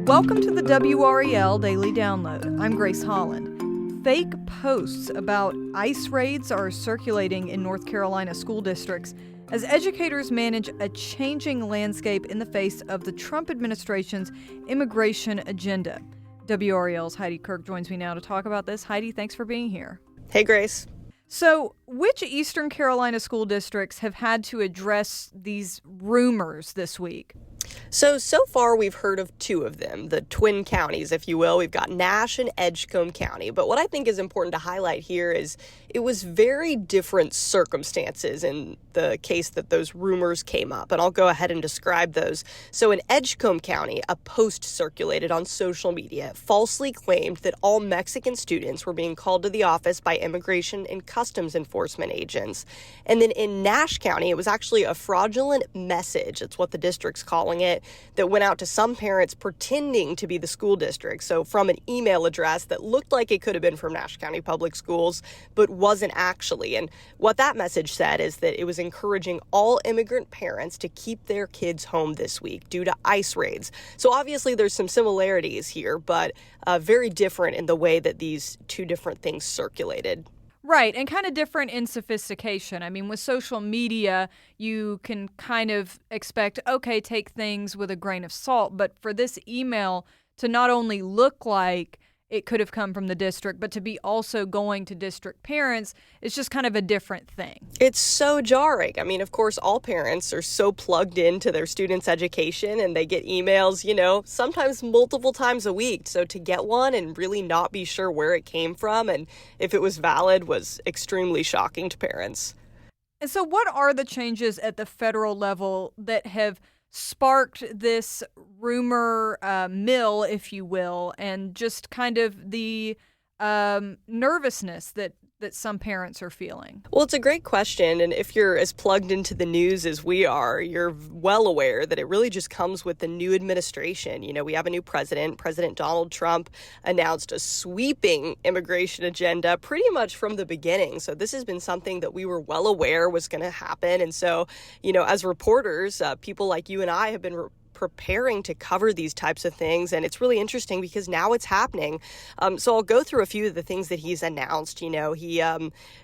Welcome to the WRAL Daily Download. I'm Grace Holland. Fake posts about ICE raids are circulating in North Carolina school districts as educators manage a changing landscape in the face of the Trump administration's immigration agenda. WRAL's Heidi Kirk joins me now to talk about this. Heidi, thanks for being here. Hey, Grace. So, which Eastern Carolina school districts have had to address these rumors this week? So far we've heard of two of them, the twin counties, if you will. We've got Nash and Edgecombe County. But what I think is important to highlight here is it was very different circumstances in the case that those rumors came up. And I'll go ahead and describe those. So in Edgecombe County, a post circulated on social media falsely claimed that all Mexican students were being called to the office by immigration and customs enforcement agents. And then in Nash County, it was actually a fraudulent message. It's what the district's calling it, that went out to some parents pretending to be the school district. So from an email address that looked like it could have been from Nash County Public Schools, but wasn't actually. And what that message said is that it was encouraging all immigrant parents to keep their kids home this week due to ICE raids. So obviously there's some similarities here, but very different in the way that these two different things circulated. Right, and kind of different in sophistication. I mean, with social media, you can kind of expect, okay, take things with a grain of salt. But for this email to not only look like it could have come from the district, but to be also going to district parents, it's just kind of a different thing. It's so jarring. I mean, of course, all parents are so plugged into their students' education and they get emails, sometimes multiple times a week. So to get one and really not be sure where it came from and if it was valid was extremely shocking to parents. And so what are the changes at the federal level that have sparked this rumor mill, if you will, and just kind of the nervousness that some parents are feeling? Well, it's a great question. And if you're as plugged into the news as we are, you're well aware that it really just comes with the new administration. We have a new president. President Donald Trump announced a sweeping immigration agenda pretty much from the beginning. So this has been something that we were well aware was going to happen. And so, as reporters, people like you and I have been preparing to cover these types of things. And it's really interesting because now it's happening. So I'll go through a few of the things that he's announced. He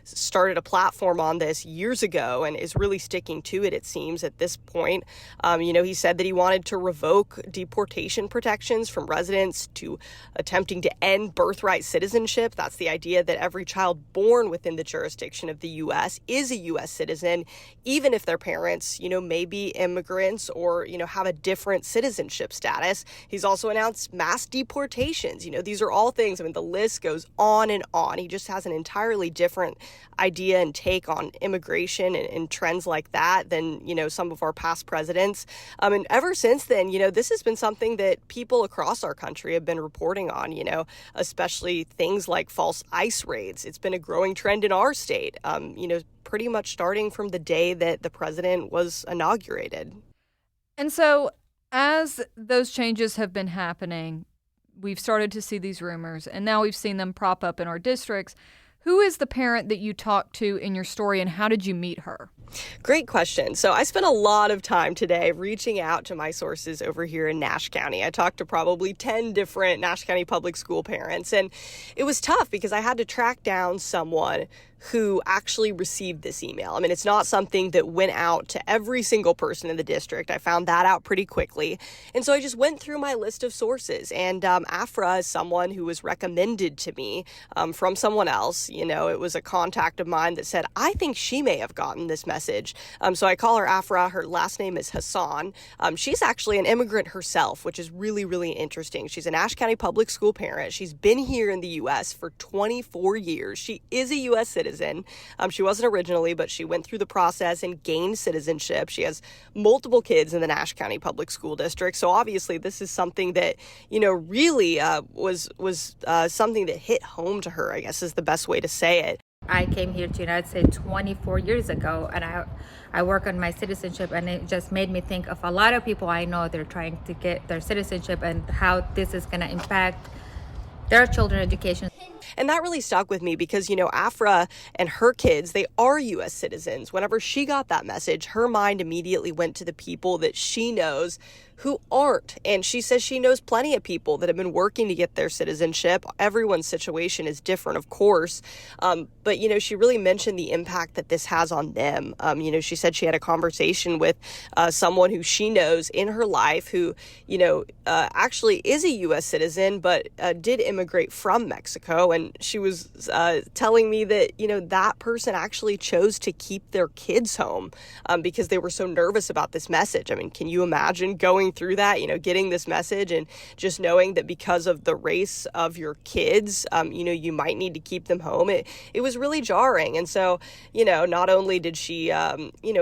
started a platform on this years ago and is really sticking to it, it seems, at this point. He said that he wanted to revoke deportation protections from residents, to attempting to end birthright citizenship. That's the idea that every child born within the jurisdiction of the U.S. is a U.S. citizen, even if their parents, may be immigrants or, have a different citizenship status. He's also announced mass deportations. These are all things. I mean, the list goes on and on. He just has an entirely different idea and take on immigration and trends like that than, some of our past presidents. And ever since then, this has been something that people across our country have been reporting on, especially things like false ICE raids. It's been a growing trend in our state, pretty much starting from the day that the president was inaugurated. And so as those changes have been happening, we've started to see these rumors, and now we've seen them prop up in our districts. Who is the parent that you talked to in your story, and how did you meet her? Great question. So I spent a lot of time today reaching out to my sources over here in Nash County. I talked to probably 10 different Nash County public school parents, and it was tough because I had to track down someone who actually received this email. I mean, it's not something that went out to every single person in the district. I found that out pretty quickly. And so I just went through my list of sources. And Afra is someone who was recommended to me from someone else. It was a contact of mine that said, I think she may have gotten this message. So I call her Afra. Her last name is Hassan. She's actually an immigrant herself, which is really, really interesting. She's a Nash County public school parent. She's been here in the U.S. for 24 years. She is a U.S. citizen. She wasn't originally, but she went through the process and gained citizenship. She has multiple kids in the Nash County Public School District. So obviously this is something that, really was something that hit home to her, I guess is the best way to say it. I came here to the United States 24 years ago, and I work on my citizenship, and it just made me think of a lot of people I know. They're trying to get their citizenship and how this is going to impact their children's education. And that really stuck with me because, Afra and her kids, they are U.S. citizens. Whenever she got that message, her mind immediately went to the people that she knows who aren't. And she says she knows plenty of people that have been working to get their citizenship. Everyone's situation is different, of course. But, she really mentioned the impact that this has on them. She said she had a conversation with someone who she knows in her life who, actually is a U.S. citizen, but did immigrate from Mexico. And she was telling me that, that person actually chose to keep their kids home because they were so nervous about this message. I mean, can you imagine going through that, getting this message and just knowing that because of the race of your kids, you might need to keep them home? It was really jarring. And so, not only did she,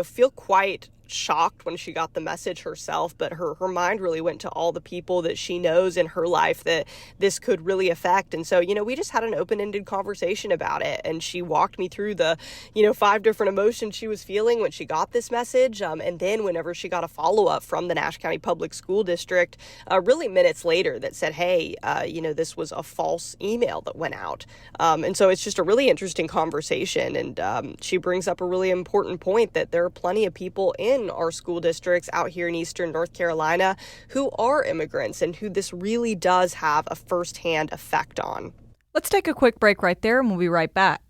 feel quite shocked when she got the message herself, but her mind really went to all the people that she knows in her life that this could really affect. And so, we just had an open-ended conversation about it. And she walked me through the, 5 different emotions she was feeling when she got this message. And then whenever she got a follow-up from the Nash County Public School District, really minutes later that said, hey, this was a false email that went out. And so it's just a really interesting conversation. And she brings up a really important point that there are plenty of people in our school districts out here in Eastern North Carolina who are immigrants and who this really does have a firsthand effect on. Let's take a quick break right there and we'll be right back.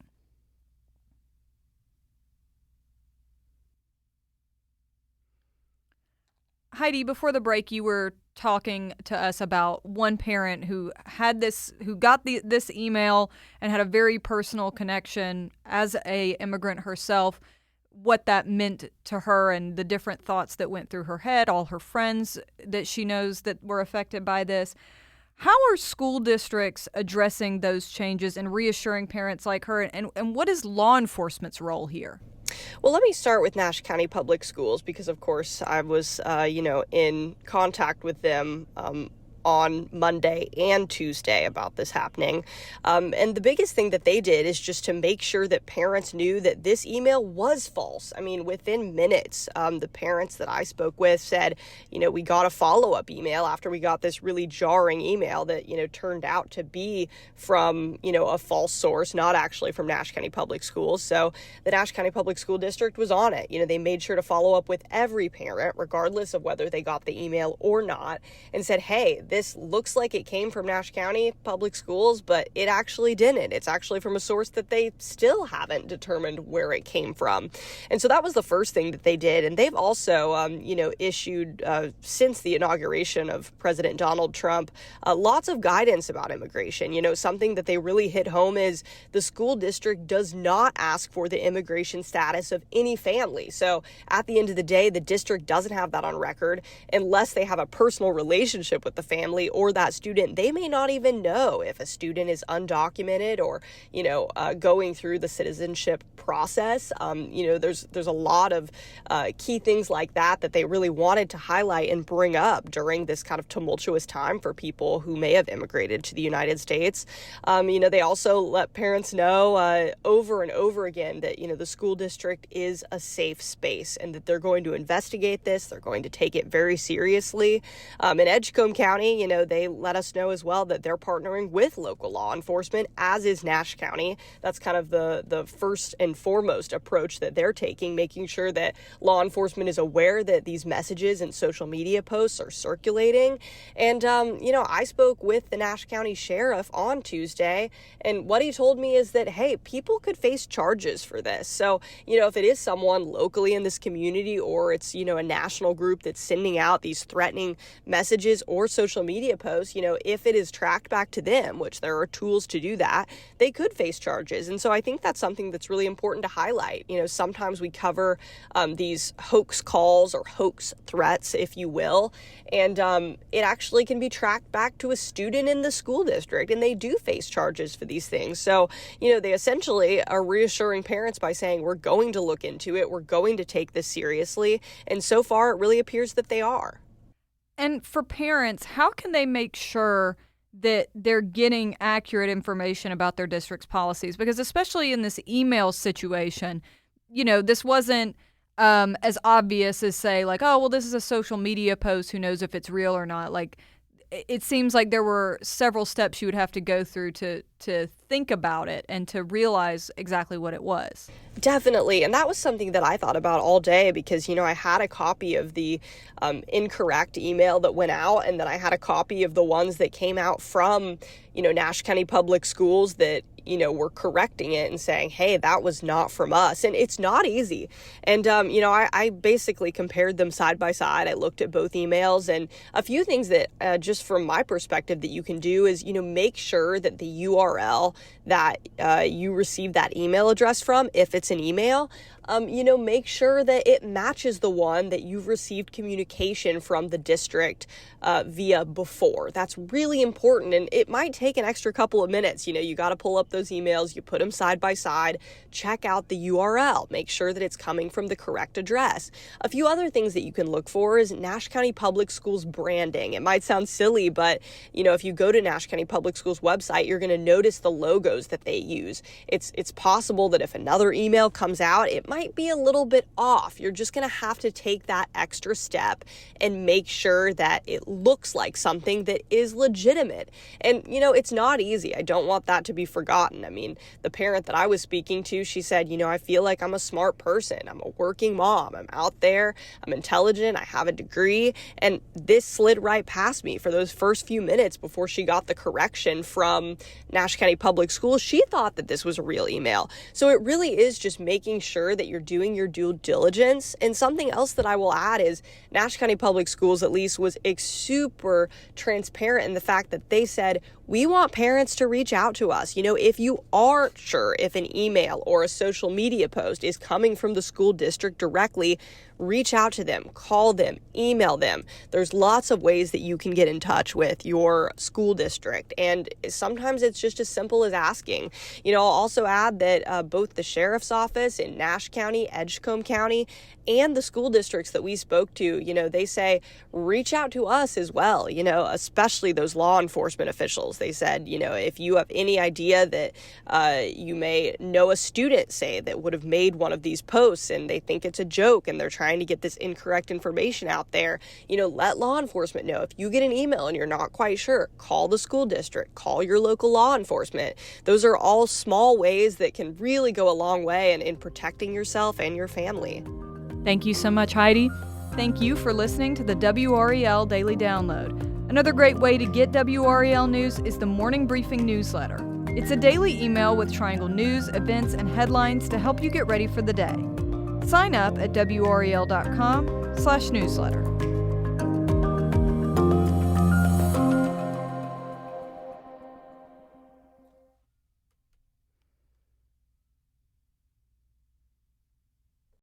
Heidi, before the break, you were talking to us about one parent who got this email and had a very personal connection as a immigrant herself, what that meant to her and the different thoughts that went through her head, all her friends that she knows that were affected by this. How are school districts addressing those changes and reassuring parents like her? And what is law enforcement's role here? Well, let me start with Nash County Public Schools because, of course, I was, in contact with them on Monday and Tuesday about this happening. And the biggest thing that they did is just to make sure that parents knew that this email was false. I mean, within minutes, the parents that I spoke with said, we got a follow-up email after we got this really jarring email that, turned out to be from, a false source, not actually from Nash County Public Schools. So the Nash County Public School District was on it. They made sure to follow up with every parent, regardless of whether they got the email or not, and said, hey, this looks like it came from Nash County Public Schools, but it actually didn't. It's actually from a source that they still haven't determined where it came from. And so that was the first thing that they did. And they've also, issued, since the inauguration of President Donald Trump, lots of guidance about immigration. Something that they really hit home is the school district does not ask for the immigration status of any family. So at the end of the day, the district doesn't have that on record unless they have a personal relationship with the family or that student. They may not even know if a student is undocumented or, going through the citizenship process. There's a lot of key things like that they really wanted to highlight and bring up during this kind of tumultuous time for people who may have immigrated to the United States. They also let parents know over and over again that, the school district is a safe space and that they're going to investigate this. They're going to take it very seriously. In Edgecombe County, they let us know as well that they're partnering with local law enforcement, as is Nash County. That's kind of the first and foremost approach that they're taking, making sure that law enforcement is aware that these messages and social media posts are circulating. And, I spoke with the Nash County Sheriff on Tuesday, and what he told me is that, hey, people could face charges for this. So, if it is someone locally in this community or it's, a national group that's sending out these threatening messages or social media posts, if it is tracked back to them, which there are tools to do that, they could face charges. And so I think that's something that's really important to highlight. Sometimes we cover these hoax calls or hoax threats, if you will, and it actually can be tracked back to a student in the school district, and they do face charges for these things. So, they essentially are reassuring parents by saying, we're going to look into it, we're going to take this seriously, and so far it really appears that they are. And for parents, how can they make sure that they're getting accurate information about their district's policies? Because especially in this email situation, this wasn't as obvious as say like, oh, well, this is a social media post. Who knows if it's real or not? Like, it seems like there were several steps you would have to go through to think about it and to realize exactly what it was. Definitely. And that was something that I thought about all day because, I had a copy of the incorrect email that went out, and then I had a copy of the ones that came out from, Nash County Public Schools that, were correcting it and saying, hey, that was not from us. And it's not easy. And, I basically compared them side by side. I looked at both emails, and a few things that just from my perspective that you can do is, make sure that the URL that you receive that email address from, if it's an email, make sure that it matches the one that you've received communication from the district via before. That's really important, and it might take an extra couple of minutes. You got to pull up those emails, you put them side by side, check out the URL, make sure that it's coming from the correct address. A few other things that you can look for is Nash County Public Schools branding. It might sound silly, but if you go to Nash County Public Schools website, you're going to notice the logos that they use. It's possible that if another email comes out, it might be a little bit off. You're just going to have to take that extra step and make sure that it looks like something that is legitimate. And, it's not easy. I don't want that to be forgotten. I mean, the parent that I was speaking to, she said, I feel like I'm a smart person. I'm a working mom. I'm out there. I'm intelligent. I have a degree. And this slid right past me for those first few minutes before she got the correction from Nash County Public Schools. She thought that this was a real email. So it really is just making sure that you're doing your due diligence. And something else that I will add is Nash County Public Schools, at least, was super transparent in the fact that they said, we want parents to reach out to us. If you aren't sure if an email or a social media post is coming from the school district directly, reach out to them, call them, email them. There's lots of ways that you can get in touch with your school district. And sometimes it's just as simple as asking. I'll also add that both the sheriff's office in Nash County, Edgecombe County, and the school districts that we spoke to, they say, reach out to us as well, especially those law enforcement officials. They said, if you have any idea that you may know a student, say, that would have made one of these posts and they think it's a joke and they're trying to get this incorrect information out there, let law enforcement know. If you get an email and you're not quite sure, call the school district, call your local law enforcement. Those are all small ways that can really go a long way in protecting yourself and your family. Thank you so much, Heidi. Thank you for listening to the WRAL Daily Download. Another great way to get WRAL news is the Morning Briefing newsletter. It's a daily email with Triangle news, events, and headlines to help you get ready for the day. Sign up at WRAL.com/newsletter.